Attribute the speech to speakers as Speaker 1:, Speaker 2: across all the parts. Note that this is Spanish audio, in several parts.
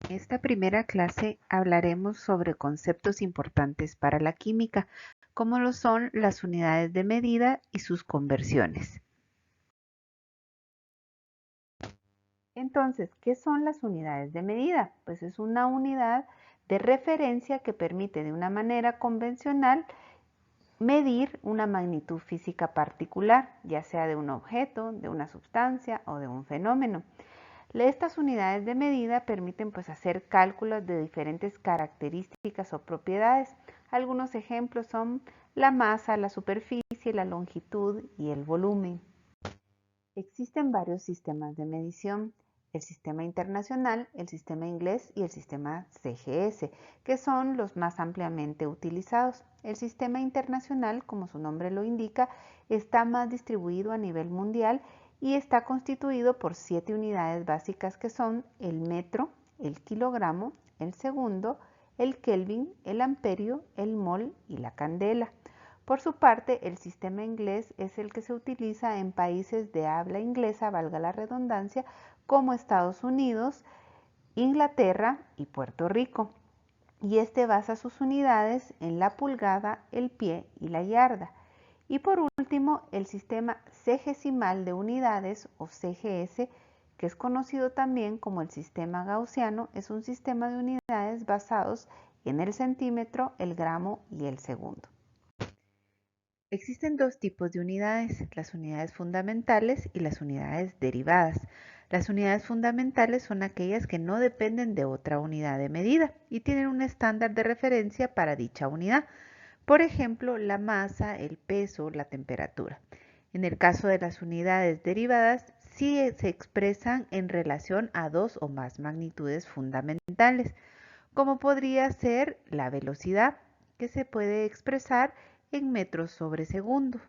Speaker 1: En esta primera clase hablaremos sobre conceptos importantes para la química, como lo son las unidades de medida y sus conversiones. Entonces, ¿qué son las unidades de medida? Pues es una unidad de referencia que permite de una manera convencional medir una magnitud física particular, ya sea de un objeto, de una sustancia o de un fenómeno. Estas unidades de medida permiten hacer cálculos de diferentes características o propiedades. Algunos ejemplos son la masa, la superficie, la longitud y el volumen. Existen varios sistemas de medición: el sistema internacional, el sistema inglés y el sistema CGS, que son los más ampliamente utilizados. El sistema internacional, como su nombre lo indica, está más distribuido a nivel mundial y está constituido por 7 unidades básicas que son el metro, el kilogramo, el segundo, el kelvin, el amperio, el mol y la candela. Por su parte, el sistema inglés es el que se utiliza en países de habla inglesa, valga la redundancia, como Estados Unidos, Inglaterra y Puerto Rico. Y este basa sus unidades en la pulgada, el pie y la yarda. Y por último, el sistema cegesimal de unidades o CGS, que es conocido también como el sistema gaussiano, es un sistema de unidades basados en el centímetro, el gramo y el segundo. Existen dos tipos de unidades: las unidades fundamentales y las unidades derivadas. Las unidades fundamentales son aquellas que no dependen de otra unidad de medida y tienen un estándar de referencia para dicha unidad. Por ejemplo, la masa, el peso, la temperatura. En el caso de las unidades derivadas, sí se expresan en relación a dos o más magnitudes fundamentales, como podría ser la velocidad, que se puede expresar en metros sobre segundo.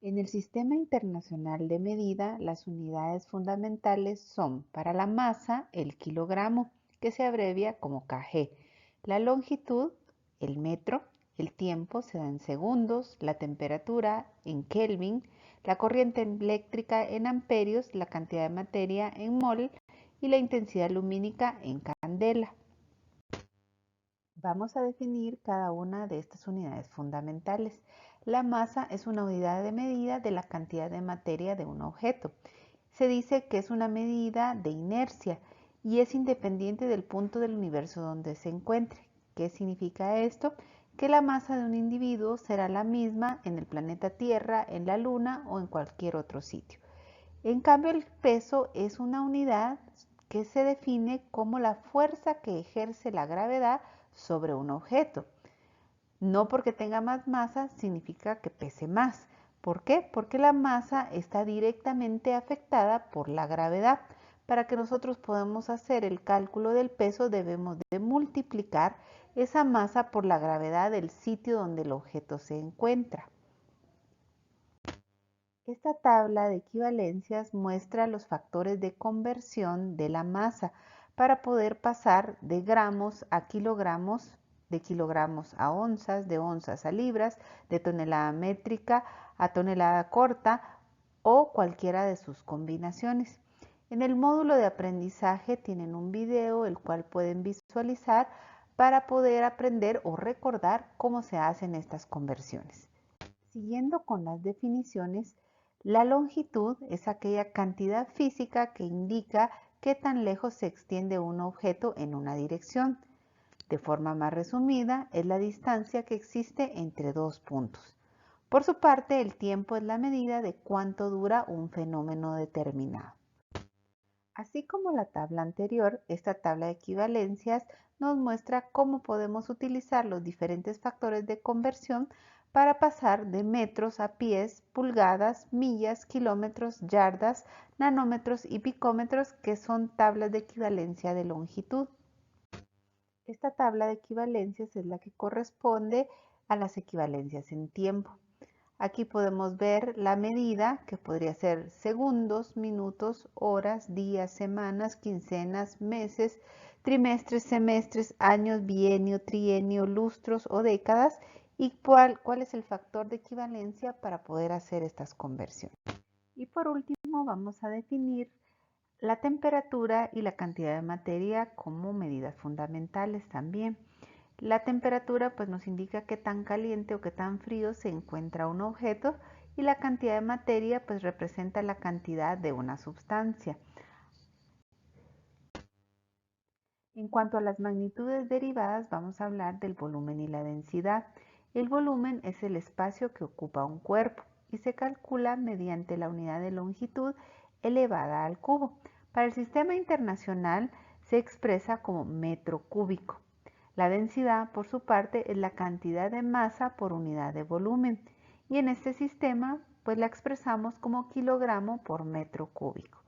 Speaker 1: En el Sistema Internacional de Medida, las unidades fundamentales son: para la masa, el kilogramo, que se abrevia como kg; la longitud, el metro; el tiempo se da en segundos; la temperatura en Kelvin; la corriente eléctrica en amperios; la cantidad de materia en mol; y la intensidad lumínica en candela. Vamos a definir cada una de estas unidades fundamentales. La masa es una unidad de medida de la cantidad de materia de un objeto. Se dice que es una medida de inercia y es independiente del punto del universo donde se encuentre. ¿Qué significa esto? Que la masa de un individuo será la misma en el planeta Tierra, en la Luna o en cualquier otro sitio. En cambio, el peso es una unidad que se define como la fuerza que ejerce la gravedad sobre un objeto. No porque tenga más masa significa que pese más. ¿Por qué? Porque la masa está directamente afectada por la gravedad. Para que nosotros podamos hacer el cálculo del peso, debemos de multiplicar esa masa por la gravedad del sitio donde el objeto se encuentra. Esta tabla de equivalencias muestra los factores de conversión de la masa para poder pasar de gramos a kilogramos, de kilogramos a onzas, de onzas a libras, de tonelada métrica a tonelada corta o cualquiera de sus combinaciones. En el módulo de aprendizaje tienen un video el cual pueden visualizar para poder aprender o recordar cómo se hacen estas conversiones. Siguiendo con las definiciones, la longitud es aquella cantidad física que indica qué tan lejos se extiende un objeto en una dirección. De forma más resumida, es la distancia que existe entre dos puntos. Por su parte, el tiempo es la medida de cuánto dura un fenómeno determinado. Así como la tabla anterior, esta tabla de equivalencias nos muestra cómo podemos utilizar los diferentes factores de conversión para pasar de metros a pies, pulgadas, millas, kilómetros, yardas, nanómetros y picómetros, que son tablas de equivalencia de longitud. Esta tabla de equivalencias es la que corresponde a las equivalencias en tiempo. Aquí podemos ver la medida, que podría ser segundos, minutos, horas, días, semanas, quincenas, meses, trimestres, semestres, años, bienio, trienio, lustros o décadas, y cuál es el factor de equivalencia para poder hacer estas conversiones. Y por último vamos a definir La temperatura y la cantidad de materia como medidas fundamentales también. La temperatura pues nos indica qué tan caliente o qué tan frío se encuentra un objeto y la cantidad de materia pues representa la cantidad de una sustancia. En cuanto a las magnitudes derivadas, vamos a hablar del volumen y la densidad. El volumen es el espacio que ocupa un cuerpo y se calcula mediante la unidad de longitud elevada al cubo. Para el sistema internacional se expresa como metro cúbico. La densidad, por su parte, es la cantidad de masa por unidad de volumen y en este sistema pues la expresamos como kilogramo por metro cúbico.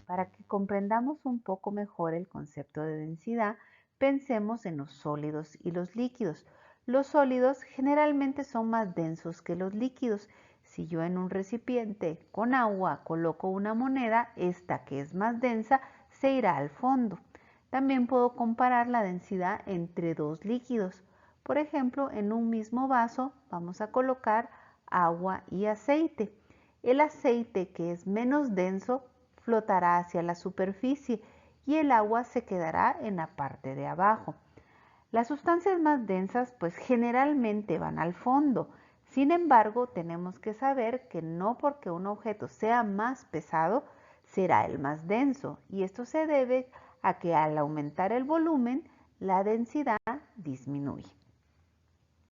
Speaker 1: Para que comprendamos un poco mejor el concepto de densidad, pensemos en los sólidos y los líquidos. Los sólidos generalmente son más densos que los líquidos. Si yo en un recipiente con agua coloco una moneda, esta que es más densa se irá al fondo. También puedo comparar la densidad entre dos líquidos. Por ejemplo, en un mismo vaso vamos a colocar agua y aceite. El aceite, que es menos denso, flotará hacia la superficie y el agua se quedará en la parte de abajo. Las sustancias más densas pues generalmente van al fondo. Sin embargo, tenemos que saber que no porque un objeto sea más pesado será el más denso y esto se debe a que al aumentar el volumen la densidad disminuye.